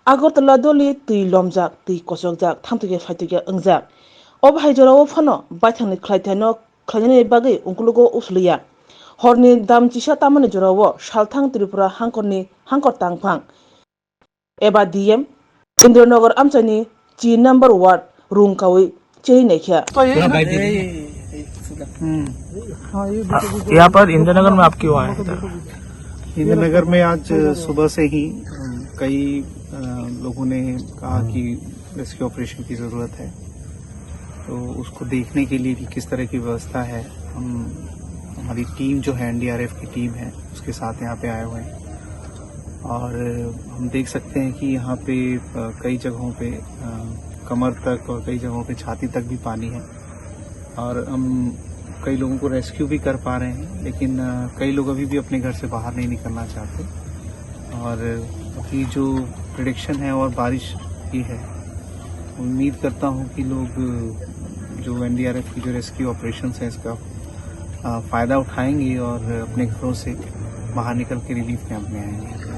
Agartala doli tui lomjak tui kosokjak thamtuke faituke angjak. Ob haijorao phano baithangni khlaitano khlainani bagi ungkulugo usliya. Horni dam chisa tamani jorao salthang Tripura hangkor tangphang. Eba DM Indranagar Amchani Chi number ward Rungkawi Chei Nekhya. यहाँ पर इंदिरानगर में आप क्यों आए थे? इंदिरानगर में आज सुबह से ही कई लोगों ने कहा कि रेस्क्यू ऑपरेशन की ज़रूरत है, तो उसको देखने के लिए कि किस तरह की व्यवस्था है, हमारी टीम जो है NDRF की टीम है उसके साथ यहाँ पे आए हुए हैं। और हम देख सकते हैं कि यहाँ पे कई जगहों पे कमर तक और कई जगहों पे छाती तक भी पानी है, और हम कई लोगों को रेस्क्यू भी कर पा रहे हैं, लेकिन कई लोग अभी भी अपने घर से बाहर नहीं निकलना चाहते। और अभी जो प्रेडिक्शन है और बारिश की है, उम्मीद करता हूं कि लोग जो NDRF की जो रेस्क्यू ऑपरेशन है इसका फ़ायदा उठाएंगे और अपने घरों से बाहर निकल के रिलीफ कैंप में आएंगे।